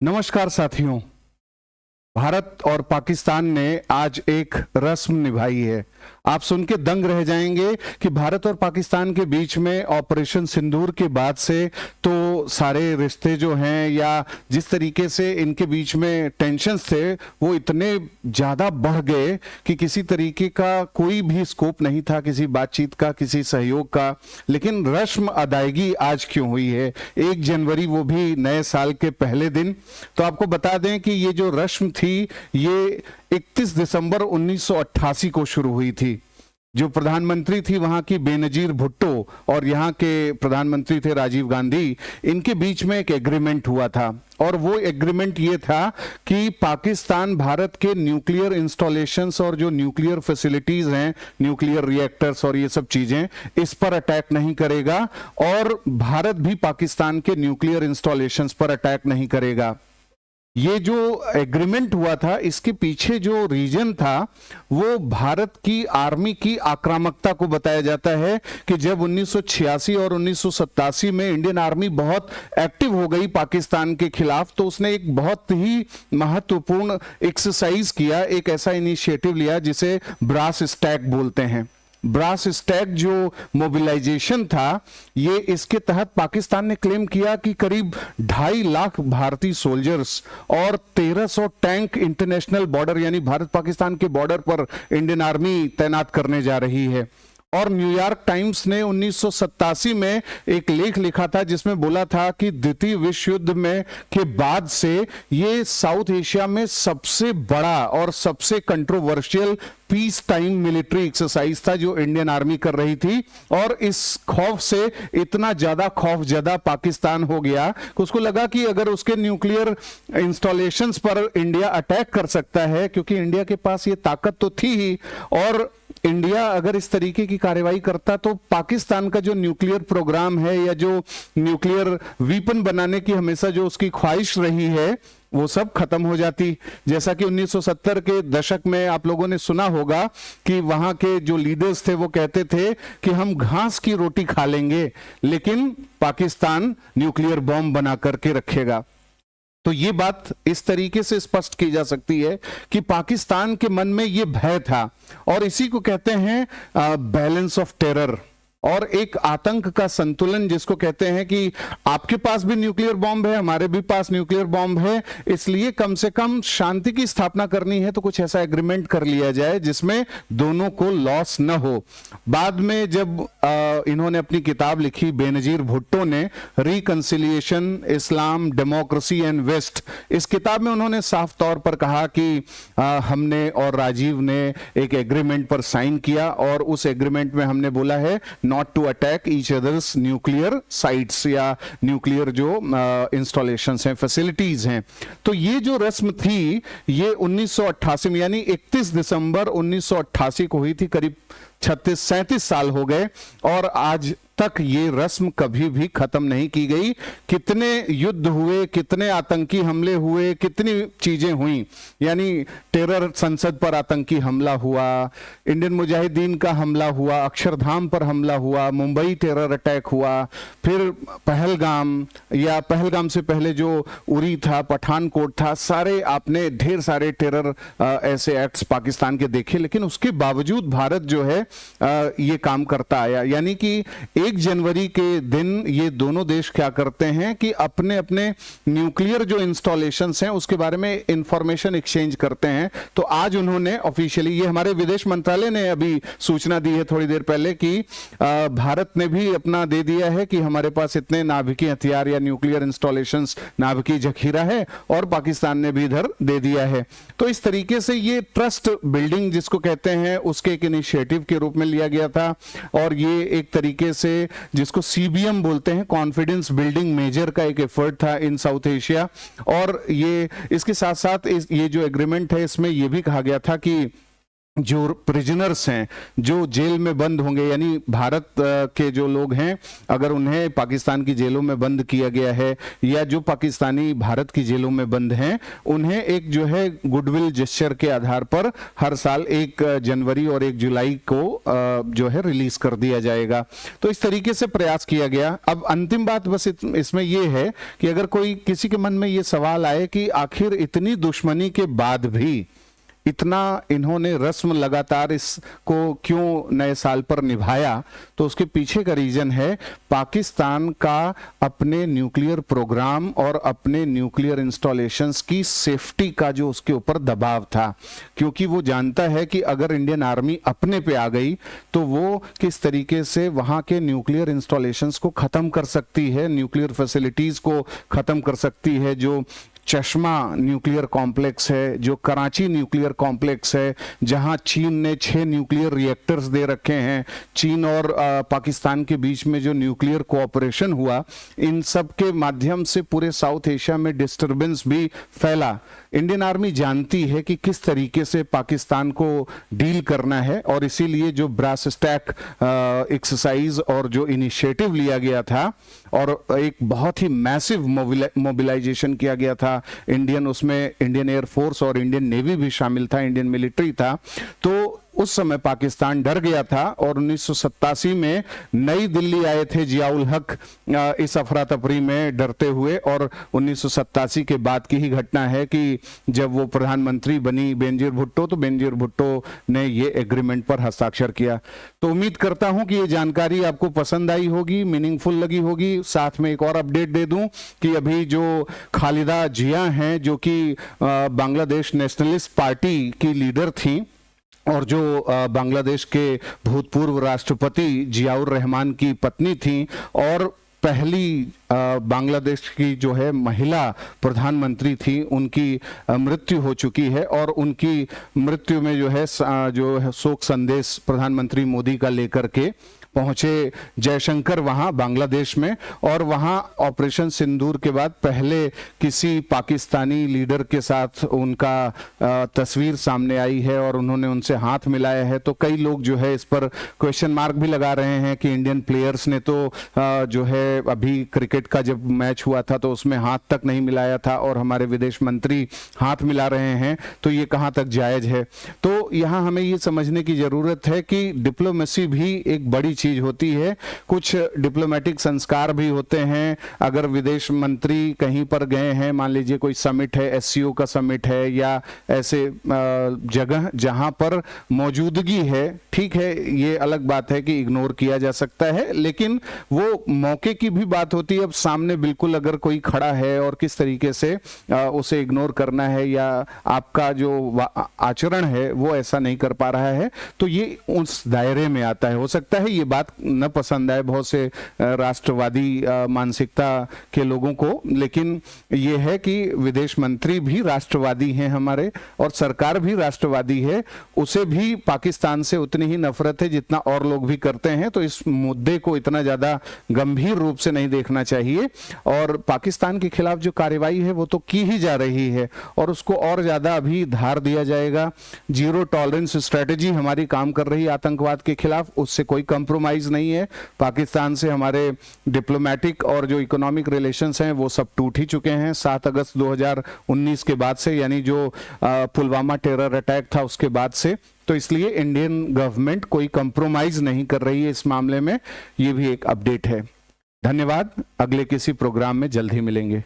नमस्कार साथियों। भारत और पाकिस्तान ने आज एक रस्म निभाई है। आप सुन के दंग रह जाएंगे कि भारत और पाकिस्तान के बीच में ऑपरेशन सिंदूर के बाद से तो सारे रिश्ते जो हैं या जिस तरीके से इनके बीच में टेंशन्स थे वो इतने ज़्यादा बढ़ गए कि किसी तरीके का कोई भी स्कोप नहीं था किसी बातचीत का, किसी सहयोग का। लेकिन रस्म अदायगी आज क्यों हुई है? 1 जनवरी, वो भी नए साल के पहले दिन। तो आपको बता दें कि ये जो रस्म थी ये 31 दिसंबर 1988 को शुरू हुई थी। जो प्रधानमंत्री थी वहां की बेनजीर भुट्टो और यहाँ के प्रधानमंत्री थे राजीव गांधी, इनके बीच में एक एग्रीमेंट हुआ था। और वो एग्रीमेंट ये था कि पाकिस्तान भारत के न्यूक्लियर इंस्टॉलेशंस और जो न्यूक्लियर फैसिलिटीज हैं, न्यूक्लियर रिएक्टर्स और ये सब चीजें, इस पर अटैक नहीं करेगा और भारत भी पाकिस्तान के न्यूक्लियर इंस्टॉलेशंस पर अटैक नहीं करेगा। ये जो एग्रीमेंट हुआ था इसके पीछे जो रीजन था वो भारत की आर्मी की आक्रामकता को बताया जाता है कि जब 1986 और 1987 में इंडियन आर्मी बहुत एक्टिव हो गई पाकिस्तान के खिलाफ, तो उसने एक बहुत ही महत्वपूर्ण एक्सरसाइज किया, एक ऐसा इनिशिएटिव लिया जिसे ब्रास स्टैग बोलते हैं। ब्रास स्टैग जो मोबिलाइजेशन था, ये इसके तहत पाकिस्तान ने क्लेम किया कि करीब 2.5 लाख भारतीय सोल्जर्स और 1300 टैंक इंटरनेशनल बॉर्डर यानी भारत पाकिस्तान के बॉर्डर पर इंडियन आर्मी तैनात करने जा रही है। और न्यूयॉर्क टाइम्स ने 1987 में एक लेख लिखा था जिसमें बोला था कि द्वितीय विश्व युद्ध में के बाद से ये साउथ एशिया में सबसे बड़ा और सबसे controversial peace time military exercise था जो इंडियन आर्मी कर रही थी। और इस खौफ से इतना ज्यादा खौफजदा पाकिस्तान हो गया कि उसको लगा कि अगर उसके न्यूक्लियर इंस्टॉलेशंस पर इंडिया अटैक कर सकता है, क्योंकि इंडिया के पास ये ताकत तो थी ही, और इंडिया अगर इस तरीके की कार्रवाई करता तो पाकिस्तान का जो न्यूक्लियर प्रोग्राम है या जो न्यूक्लियर वीपन बनाने की हमेशा जो उसकी ख्वाहिश रही है वो सब खत्म हो जाती। जैसा कि 1970 के दशक में आप लोगों ने सुना होगा कि वहां के जो लीडर्स थे वो कहते थे कि हम घास की रोटी खा लेंगे लेकिन पाकिस्तान न्यूक्लियर बॉम्ब बना करके रखेगा। तो ये बात इस तरीके से स्पष्ट की जा सकती है कि पाकिस्तान के मन में ये भय था और इसी को कहते हैं बैलेंस ऑफ टेरर और एक आतंक का संतुलन, जिसको कहते हैं कि आपके पास भी न्यूक्लियर बॉम्ब है, हमारे भी पास न्यूक्लियर बॉम्ब है, इसलिए कम से कम शांति की स्थापना करनी है तो कुछ ऐसा एग्रीमेंट कर लिया जाए जिसमें दोनों को लॉस न हो। बाद में जब इन्होंने अपनी किताब लिखी, बेनजीर भुट्टो ने, reconciliation Islam democracy and West, इस किताब में उन्होंने साफ तौर पर कहा कि हमने और राजीव ने एक एग्रीमेंट पर साइन किया और उस एग्रीमेंट में हमने बोला है not to attack each others nuclear sites या न्यूक्लियर जो इंस्टॉलेशंस हैं, फैसिलिटीज हैं। तो ये जो रस्म थी ये 1988 में यानी 31 दिसंबर 1988 को हुई थी। करीब 36-37 साल हो गए और आज तक ये रस्म कभी भी खत्म नहीं की गई। कितने युद्ध हुए, कितने आतंकी हमले हुए, कितनी चीजें हुई, यानी टेरर संसद पर आतंकी हमला हुआ, इंडियन मुजाहिदीन का हमला हुआ, अक्षरधाम पर हमला हुआ, मुंबई टेरर अटैक हुआ, फिर पहलगाम या पहलगाम से पहले जो उरी था, पठानकोट था, सारे आपने ढेर सारे टेरर ऐसे एक्ट्स पाकिस्तान के देखे। लेकिन उसके बावजूद भारत जो है ये काम करता आया। यानी कि 1 जनवरी के दिन ये दोनों देश क्या करते हैं कि अपने अपने न्यूक्लियर जो इंस्टॉलेशंस हैं उसके बारे में इंफॉर्मेशन एक्सचेंज करते हैं। तो आज उन्होंने ऑफिशियली, ये हमारे विदेश मंत्रालय ने अभी सूचना दी है थोड़ी देर पहले कि भारत ने भी अपना दे दिया है कि हमारे पास इतने नाभिकीय हथियार या न्यूक्लियर इंस्टॉलेशंस, नाभिकीय जखीरा है, और पाकिस्तान ने भी इधर दे दिया है। तो इस तरीके से ये ट्रस्ट बिल्डिंग जिसको कहते हैं उसके एक इनिशिएटिव के रूप में लिया गया था। और ये एक तरीके से जिसको सीबीएम बोलते हैं, कॉन्फिडेंस बिल्डिंग मेजर का एक एफर्ट था इन साउथ एशिया। और ये इसके साथ साथ ये जो एग्रीमेंट है इसमें यह भी कहा गया था कि जो प्रिजनर्स हैं, जो जेल में बंद होंगे, यानी भारत के जो लोग हैं, अगर उन्हें पाकिस्तान की जेलों में बंद किया गया है, या जो पाकिस्तानी भारत की जेलों में बंद हैं, उन्हें एक जो है गुडविल जेस्चर के आधार पर हर साल 1 जनवरी और 1 जुलाई को जो है रिलीज कर दिया जाएगा। तो इस तरीके से प्रयास किया गया। अब अंतिम बात बस इसमें यह है कि अगर कोई किसी के मन में ये सवाल आए कि आखिर इतनी दुश्मनी के बाद भी इतना इन्होंने रस्म लगातार इसको क्यों नए साल पर निभाया, तो उसके पीछे का रीजन है पाकिस्तान का अपने न्यूक्लियर प्रोग्राम और अपने न्यूक्लियर इंस्टॉलेशंस की सेफ्टी का जो उसके ऊपर दबाव था, क्योंकि वो जानता है कि अगर इंडियन आर्मी अपने पे आ गई तो वो किस तरीके से वहां के न्यूक्लियर इंस्टॉलेशंस को खत्म कर सकती है, न्यूक्लियर फैसिलिटीज को खत्म कर सकती है। जो चश्मा न्यूक्लियर कॉम्प्लेक्स है, जो कराची न्यूक्लियर कॉम्प्लेक्स है, जहां चीन ने 6 न्यूक्लियर रिएक्टर्स दे रखे हैं, चीन और पाकिस्तान के बीच में जो न्यूक्लियर कोऑपरेशन हुआ, इन सब के माध्यम से पूरे साउथ एशिया में डिस्टरबेंस भी फैला। इंडियन आर्मी जानती है कि किस तरीके से पाकिस्तान को डील करना है, और इसीलिए जो ब्रास स्टैक एक्सरसाइज और जो इनिशिएटिव लिया गया था और एक बहुत ही मैसिव मोबिलाइजेशन किया गया था, उसमें इंडियन एयरफोर्स और इंडियन नेवी भी शामिल था, इंडियन मिलिट्री था, तो उस समय पाकिस्तान डर गया था। और 1987 में नई दिल्ली आए थे जियाउल हक इस अफरा तफरी में डरते हुए, और 1987 के बाद की ही घटना है कि जब वो प्रधानमंत्री बनी बेनजीर भुट्टो, तो बेनजीर भुट्टो ने ये एग्रीमेंट पर हस्ताक्षर किया। तो उम्मीद करता हूं कि ये जानकारी आपको पसंद आई होगी, मीनिंगफुल लगी होगी। साथ में एक और अपडेट दे दूं कि अभी जो खालिदा जिया हैं, जो कि बांग्लादेश नेशनलिस्ट पार्टी की लीडर थी और जो बांग्लादेश के भूतपूर्व राष्ट्रपति जियाउर रहमान की पत्नी थी, और पहली बांग्लादेश की जो है महिला प्रधानमंत्री थी, उनकी मृत्यु हो चुकी है। और उनकी मृत्यु में जो है शोक संदेश प्रधानमंत्री मोदी का लेकर के पहुंचे जयशंकर वहां बांग्लादेश में, और वहां ऑपरेशन सिंदूर के बाद पहले किसी पाकिस्तानी लीडर के साथ उनका तस्वीर सामने आई है और उन्होंने उनसे हाथ मिलाया है। तो कई लोग जो है इस पर क्वेश्चन मार्क भी लगा रहे हैं कि इंडियन प्लेयर्स ने तो जो है अभी क्रिकेट का जब मैच हुआ था तो उसमें हाथ तक नहीं मिलाया था, और हमारे विदेश मंत्री हाथ मिला रहे हैं, तो ये कहां तक जायज है। तो यहां हमें ये समझने की जरूरत है कि डिप्लोमेसी भी एक बड़ी चीज होती है, कुछ डिप्लोमेटिक संस्कार भी होते हैं। अगर विदेश मंत्री कहीं पर गए हैं, मान लीजिए कोई समिट है, एससीओ का समिट है, या ऐसे जगह जहां पर मौजूदगी है, ठीक है, ये अलग बात है कि इग्नोर किया जा सकता है, लेकिन वो मौके की भी बात होती है। अब सामने बिल्कुल अगर कोई खड़ा है और किस तरीके से उसे इग्नोर करना है, या आपका जो आचरण है वो ऐसा नहीं कर पा रहा है, तो ये उस दायरे में आता है। हो सकता है ये बात न पसंद आए बहुत से राष्ट्रवादी मानसिकता के लोगों को, लेकिन ये है कि विदेश मंत्री भी राष्ट्रवादी हैं हमारे, और सरकार भी राष्ट्रवादी है, उसे भी पाकिस्तान से उतनी ही नफरत है जितना और लोग भी करते हैं। तो इस मुद्दे को इतना ज्यादा गंभीर रूप से नहीं देखना चाहिए, और पाकिस्तान के खिलाफ जो कार्रवाई है वो तो की ही जा रही है, और उसको और ज्यादा अभी धार दिया जाएगा। जीरो टॉलरेंस स्ट्रेटेजी हमारी काम कर रही है आतंकवाद के खिलाफ, उससे कोई कंप्रोमाइज नहीं है। पाकिस्तान से हमारे डिप्लोमेटिक और जो इकोनॉमिक रिलेशंस हैं वो सब टूट ही चुके हैं 7 अगस्त 2019 के बाद से, यानी जो पुलवामा टेरर अटैक था उसके बाद से। तो इसलिए इंडियन गवर्नमेंट कोई कंप्रोमाइज नहीं कर रही है इस मामले में। ये भी एक अपडेट है। धन्यवाद। अगले किसी प्रोग्राम में जल्द ही मिलेंगे।